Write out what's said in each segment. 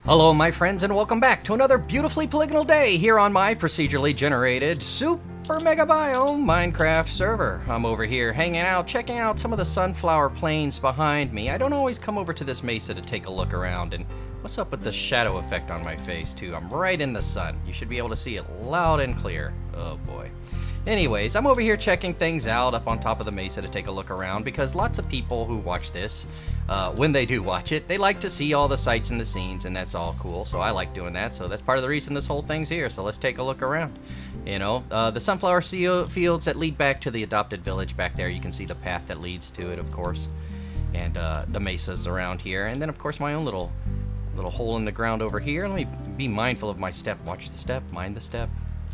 Hello my friends and welcome back to another beautifully polygonal day here on my procedurally generated super mega biome Minecraft server. I'm over here hanging out, checking out some of the sunflower plains behind me. I don't always come over to this mesa to take a look around, and what's up with the shadow effect on my face too? I'm right in the sun. You should be able to see it loud and clear. Oh boy. Anyways, I'm over here checking things out up on top of the mesa to take a look around because lots of people who watch this, when they do watch it, they like to see all the sights and the scenes, and that's all cool. So I like doing that. So that's part of the reason this whole thing's here. So let's take a look around. You know, the sunflower fields that lead back to the adopted village back there. You can see the path that leads to it, of course, and the mesas around here, and then of course my own little hole in the ground over here. Let me be mindful of my step. Watch the step. Mind the step.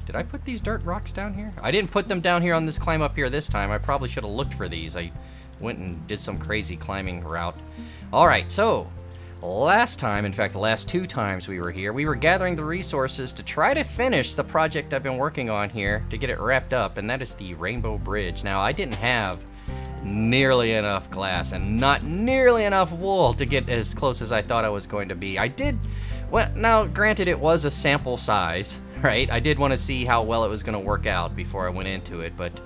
Did I put these dirt rocks down here? I didn't put them down here on this climb up here this time. I probably should have looked for these. I went and did some crazy climbing route. Alright, so last time, in fact the last two times we were here, we were gathering the resources to try to finish the project I've been working on here to get it wrapped up, and that is the Rainbow Bridge. Now, I didn't have nearly enough glass and not nearly enough wool to get as close as I thought I was going to be. I did, well, now granted it was a sample size, right? I did want to see how well it was going to work out before I went into it, but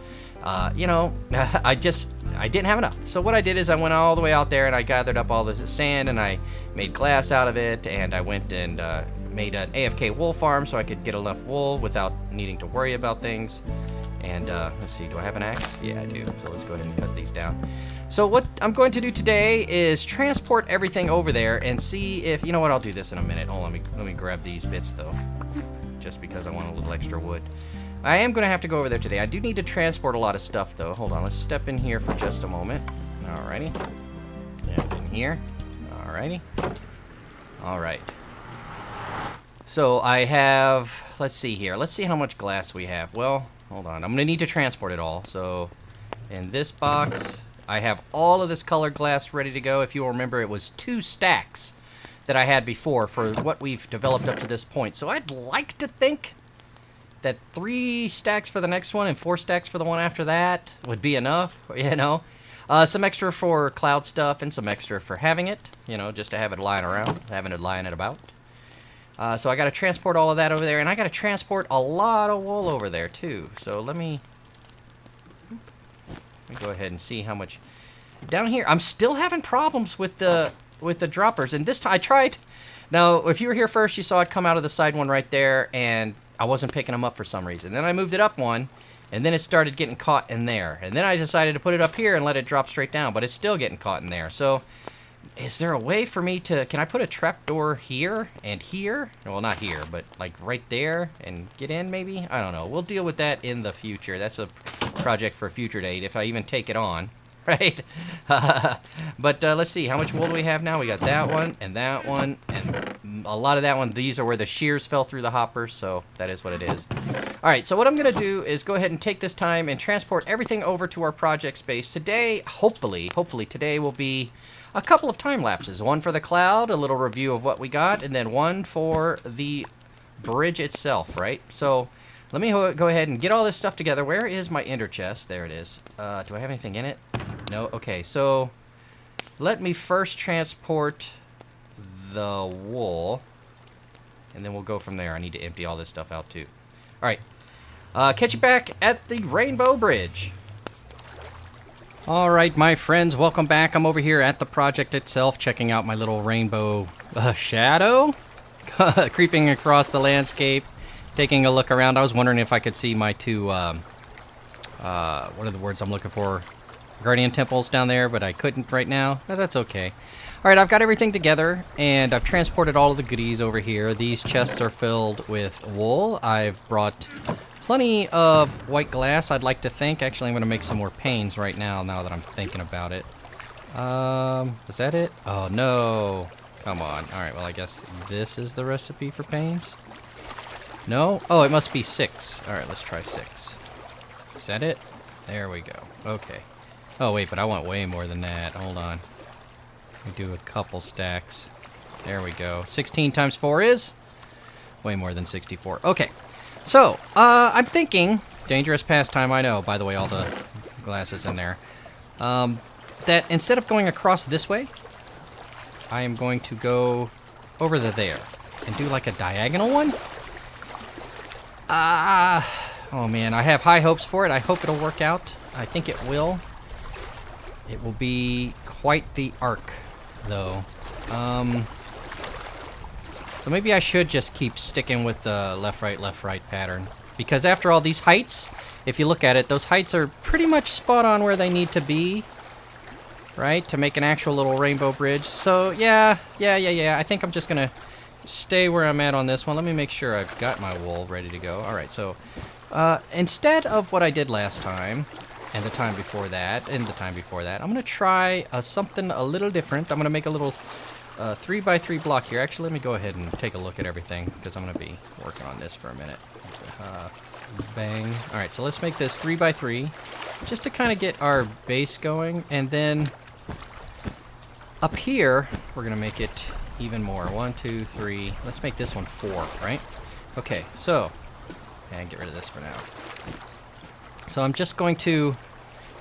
you know, I didn't have enough. So what I did is I went all the way out there and I gathered up all the sand and I made glass out of it, and I went and made an AFK wool farm so I could get enough wool without needing to worry about things. And let's see, do I have an axe? Yeah, I do. So let's go ahead and cut these down. So what I'm going to do today is transport everything over there and see if, you know what, I'll do this in a minute. Hold on, let me grab these bits though, just because I want a little extra wood. I am going to have to go over there today. I do need to transport a lot of stuff though. Hold on, let's step in here for just a moment. Alrighty. And in here. Alrighty. Alright. So I have, let's see here. Let's see how much glass we have. Well, hold on. I'm going to need to transport it all. So in this box, I have all of this colored glass ready to go. If you'll remember, it was 2 stacks that I had before for what we've developed up to this point. So I'd like to think that 3 stacks for the next one and 4 stacks for the one after that would be enough, you know. Some extra for cloud stuff and some extra for having it, you know, just to have it lying around, having it lying it about. So I got to transport all of that over there, and I got to transport a lot of wool over there too. So let me go ahead and see how much down here. I'm still having problems with the droppers, and this time I tried. Now, if you were here first, you saw it come out of the side one right there, and I wasn't picking them up for some reason. Then I moved it up one, and then it started getting caught in there. And then I decided to put it up here and let it drop straight down, but it's still getting caught in there. So is there a way for me to, can I put a trapdoor here and here? Well, not here, but like right there and get in maybe? I don't know. We'll deal with that in the future. That's a project for a future date if I even take it on, right? But let's see. How much wool do we have now? We got that one and a lot of that one. These are where the shears fell through the hopper, so that is what it is. All right, so what I'm going to do is go ahead and take this time and transport everything over to our project space. Today, hopefully today will be a couple of time lapses. One for the cloud, a little review of what we got, and then one for the bridge itself, right? So let me go ahead and get all this stuff together. Where is my ender chest? There it is. Do I have anything in it? No? Okay, so let me first transport the wool, and then we'll go from there. I need to empty all this stuff out too. All right. Catch you back at the Rainbow Bridge. Alright my friends, welcome back. I'm over here at the project itself, checking out my little rainbow shadow creeping across the landscape, taking a look around. I was wondering if I could see my 2 what are the words I'm looking for, guardian temples down there, but I couldn't right now. But that's okay. Alright, I've got everything together, and I've transported all of the goodies over here. These chests are filled with wool. I've brought plenty of white glass, I'd like to think. Actually, I'm going to make some more panes right now that I'm thinking about it. Is that it? Oh, no. Come on. Alright, well, I guess this is the recipe for panes. No? Oh, it must be 6. Alright, let's try 6. Is that it? There we go. Okay. Oh, wait, but I want way more than that. Hold on. We do a couple stacks. There we go. 16 times 4 is? Way more than 64. Okay. So, I'm thinking, dangerous pastime, I know, by the way, all the glasses in there, that instead of going across this way, I am going to go over to there and do like a diagonal one. Oh man, I have high hopes for it. I hope it'll work out. I think it will. It will be quite the arc, though. So maybe I should just keep sticking with the left, right pattern. Because after all, these heights, if you look at it, those heights are pretty much spot on where they need to be, right? To make an actual little rainbow bridge. So, yeah. I think I'm just going to stay where I'm at on this one. Let me make sure I've got my wool ready to go. All right, so instead of what I did last time, and the time before that, I'm going to try something a little different. I'm going to make a little 3x3 block here. Actually, let me go ahead and take a look at everything, because I'm going to be working on this for a minute. Bang. All right, so let's make this 3x3, just to kind of get our base going, and then up here, we're going to make it even more. 1, 2, 3. Let's make this one 4, right? Okay, so, and get rid of this for now. So I'm just going to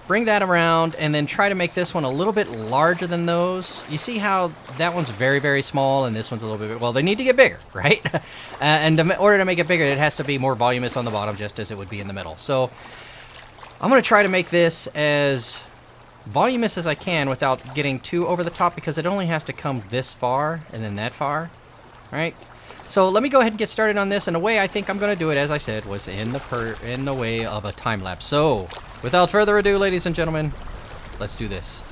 bring that around and then try to make this one a little bit larger than those. You see how that one's very, very small and this one's a little bit... Well, they need to get bigger, right? And in order to make it bigger, it has to be more voluminous on the bottom, just as it would be in the middle. So I'm going to try to make this as voluminous as I can without getting too over the top, because it only has to come this far and then that far, right? So let me go ahead and get started on this, and the way I think I'm going to do it, as I said, was in the way of a time lapse. So without further ado, ladies and gentlemen, let's do this.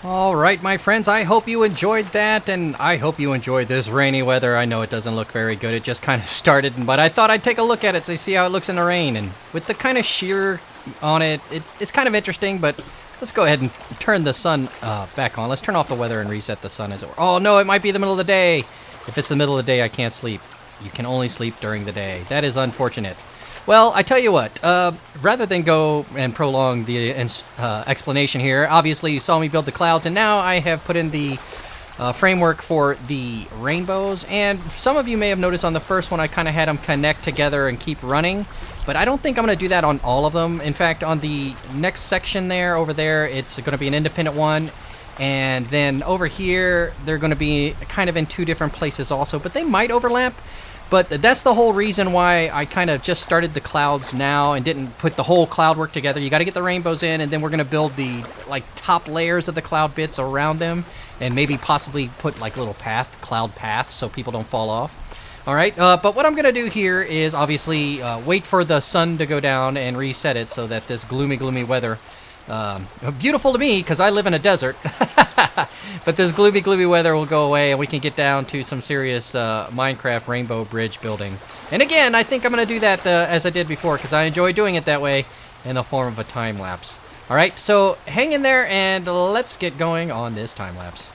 All right, my friends, I hope you enjoyed that, and I hope you enjoyed this rainy weather. I know it doesn't look very good. It just kind of started, but I thought I'd take a look at it to see how it looks in the rain. And with the kind of sheer on it, it's kind of interesting, but let's go ahead and turn the sun back on. Let's turn off the weather and reset the sun as it were. Oh, no, it might be the middle of the day. If it's the middle of the day, I can't sleep. You can only sleep during the day. That is unfortunate. Well, I tell you what, rather than go and prolong the explanation here, obviously you saw me build the clouds, and now I have put in the framework for the rainbows. And some of you may have noticed on the first one I kind of had them connect together and keep running, but I don't think I'm going to do that on all of them. In fact, on the next section there, over there, it's going to be an independent one. And then over here, they're going to be kind of in two different places also, but they might overlap. But that's the whole reason why I kind of just started the clouds now and didn't put the whole cloud work together. You got to get the rainbows in, and then we're going to build the like top layers of the cloud bits around them, and maybe possibly put like little cloud paths, so people don't fall off. All right, but what I'm going to do here is obviously wait for the sun to go down and reset it so that this gloomy weather, beautiful to me because I live in a desert, but this gloomy weather will go away and we can get down to some serious Minecraft rainbow bridge building. And again, I think I'm going to do that as I did before because I enjoy doing it that way in the form of a time lapse. All right, so hang in there and let's get going on this time lapse.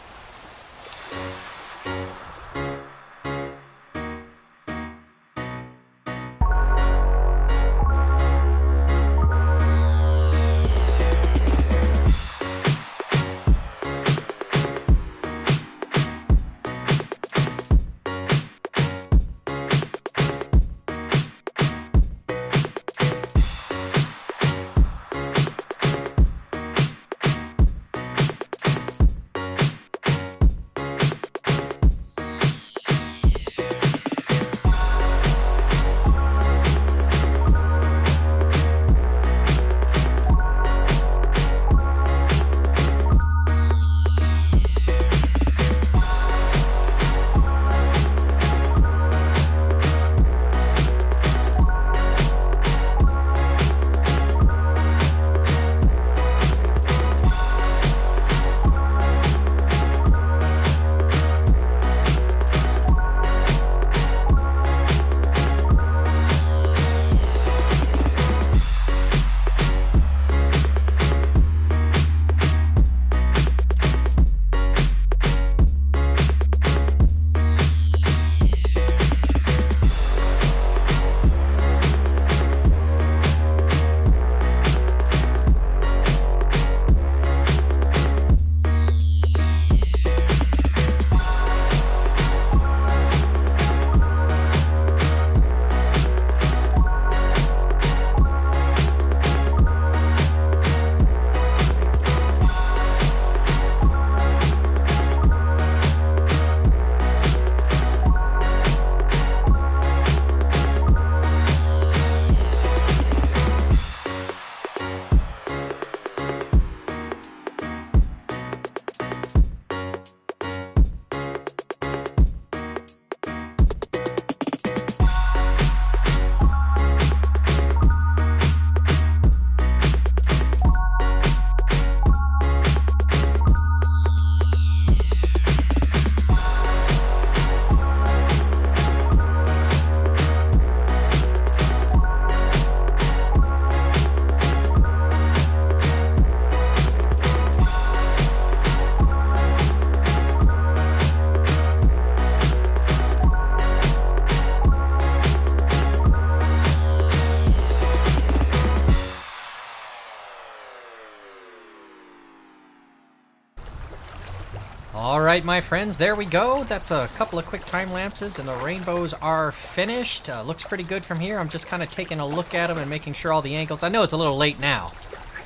Alright, my friends, there we go. That's a couple of quick time lapses, and the rainbows are finished. Looks pretty good from here. I'm just kind of taking a look at them and making sure all the angles... I know it's a little late now,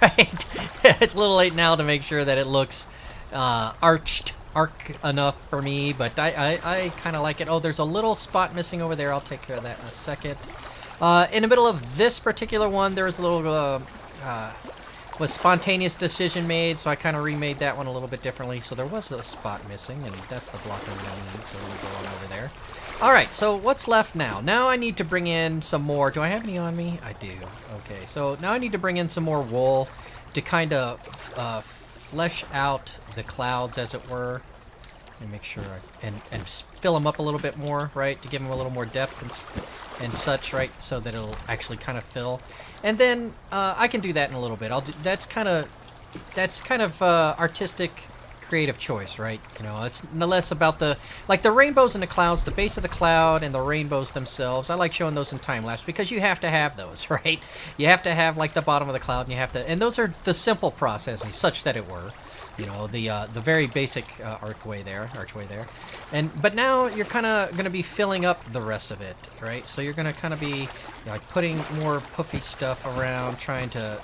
right? It's a little late now to make sure that it looks arc enough for me, but I kind of like it. Oh, there's a little spot missing over there. I'll take care of that in a second. In the middle of this particular one, there was a little... was spontaneous decision made, so I kind of remade that one a little bit differently. So there was a spot missing, and that's the block I'm going to need, so we'll go on over there. Alright, so what's left now? Now I need to bring in some more... Do I have any on me? I do. Okay, so now I need to bring in some more wool to kind of flesh out the clouds, as it were. And make sure and fill them up a little bit more, right? To give them a little more depth and such, right? So that it'll actually kind of fill. And then I can do that in a little bit. That's kind of artistic, creative choice, right? You know, it's no less about the rainbows and the clouds, the base of the cloud and the rainbows themselves. I like showing those in time lapse because you have to have those, right? You have to have like the bottom of the cloud, and you have to, and those are the simple processes, such that it were. You know, the very basic archway there, but now you're kind of going to be filling up the rest of it, right? So you're going to kind of be like putting more puffy stuff around, trying to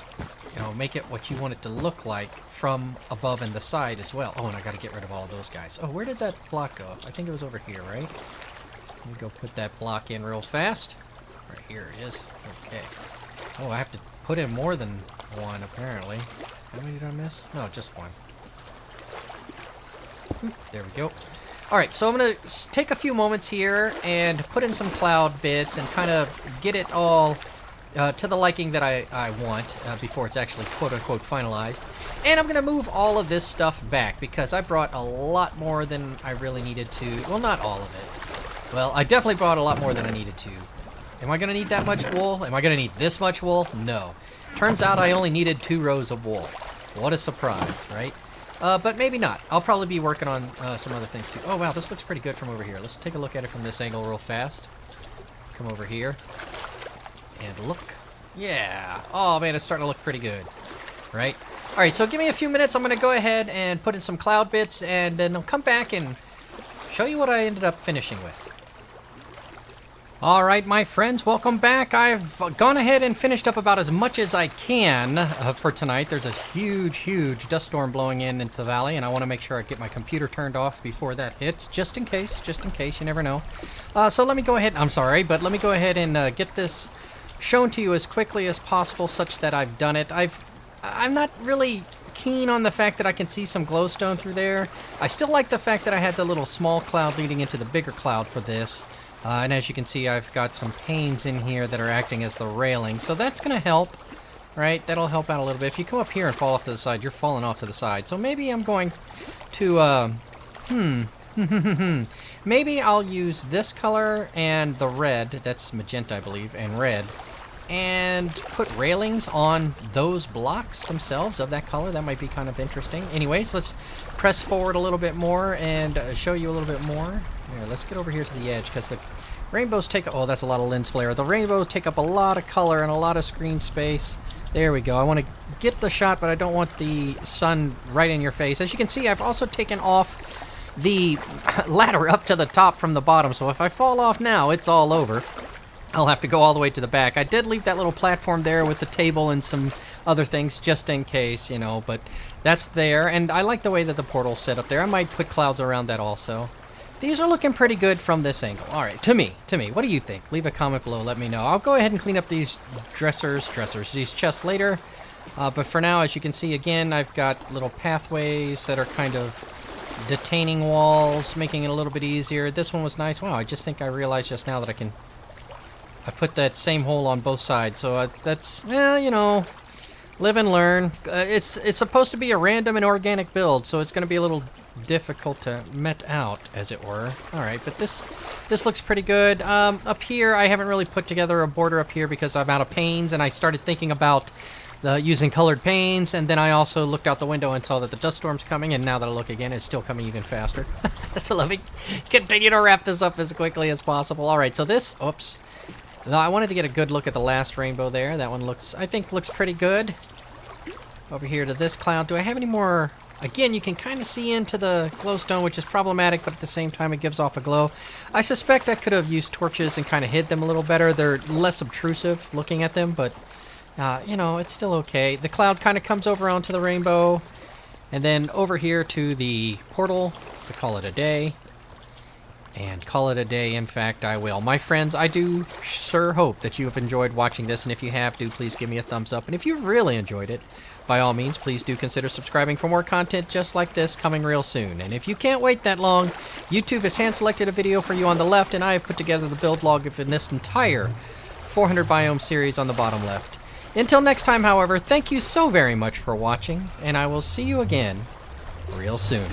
you know, make it what you want it to look like from above and the side as well. Oh, and I got to get rid of all of those guys. Oh, where did that block go? I think it was over here, right? Let me go put that block in real fast. Right here it is. Okay. Oh, I have to put in more than one, apparently. How many did I miss? No, just one. There we go. Alright, so I'm going to take a few moments here and put in some cloud bits and kind of get it all to the liking that I want before it's actually quote-unquote finalized. And I'm going to move all of this stuff back because I brought a lot more than I really needed to. Well, not all of it. Well, I definitely brought a lot more than I needed to. Am I going to need that much wool? Am I going to need this much wool? No. Turns out I only needed 2 rows of wool. What a surprise, right? But maybe not. I'll probably be working on some other things too. Oh, wow, this looks pretty good from over here. Let's take a look at it from this angle real fast. Come over here. And look. Yeah. Oh, man, it's starting to look pretty good. Right? All right, so give me a few minutes. I'm going to go ahead and put in some cloud bits, and then I'll come back and show you what I ended up finishing with. All right, my friends, welcome back. I've gone ahead and finished up about as much as I can for tonight. There's a huge, huge dust storm blowing into the valley, and I want to make sure I get my computer turned off before that hits, just in case, you never know. So let me go ahead, I'm sorry, but let me go ahead and get this shown to you as quickly as possible such that I've done it. I'm not really keen on the fact that I can see some glowstone through there. I still like the fact that I had the little small cloud leading into the bigger cloud for this. And as you can see, I've got some panes in here that are acting as the railing. So that's going to help, right? That'll help out a little bit. If you come up here and fall off to the side, you're falling off to the side. So maybe I'm going to, maybe I'll use this color and the red. That's magenta, I believe, and red. And put railings on those blocks themselves of that color. That might be kind of interesting. Anyways, let's press forward a little bit more and show you a little bit more. Here, let's get over here to the edge because the rainbows take... Oh, that's a lot of lens flare. The rainbows take up a lot of color and a lot of screen space. There we go. I want to get the shot, but I don't want the sun right in your face. As you can see, I've also taken off the ladder up to the top from the bottom. So if I fall off now, it's all over. I'll have to go all the way to the back. I did leave that little platform there with the table and some other things just in case, you know, but that's there. And I like the way that the portal's set up there. I might put clouds around that also. These are looking pretty good from this angle. All right, to me, what do you think? Leave a comment below, let me know. I'll go ahead and clean up these these chests later. But for now, as you can see, again, I've got little pathways that are kind of detaining walls, making it a little bit easier. This one was nice. Wow, I just think I realized just now that I put that same hole on both sides. So that's, well, you know, live and learn. It's supposed to be a random and organic build, so it's going to be a little difficult to met out, as it were. All right, but this looks pretty good. Up here, I haven't really put together a border up here because I'm out of panes, and I started thinking about using colored panes, and then I also looked out the window and saw that the dust storm's coming, and now that I look again, it's still coming even faster. So let me continue to wrap this up as quickly as possible. All right, so this, oops. I wanted to get a good look at the last rainbow there. That one looks, I think, looks pretty good. Over here to this cloud. Do I have any more? Again, you can kind of see into the glowstone, which is problematic, but at the same time, it gives off a glow. I suspect I could have used torches and kind of hid them a little better. They're less obtrusive looking at them, but, you know, it's still okay. The cloud kind of comes over onto the rainbow, and then over here to the portal to call it a day. And call it a day, in fact, I will. My friends, I do sure hope that you have enjoyed watching this, and if you have, do please give me a thumbs up. And if you've really enjoyed it, by all means, please do consider subscribing for more content just like this coming real soon. And if you can't wait that long, YouTube has hand-selected a video for you on the left, and I have put together the build log of this entire 400 biome series on the bottom left. Until next time, however, thank you so very much for watching, and I will see you again real soon.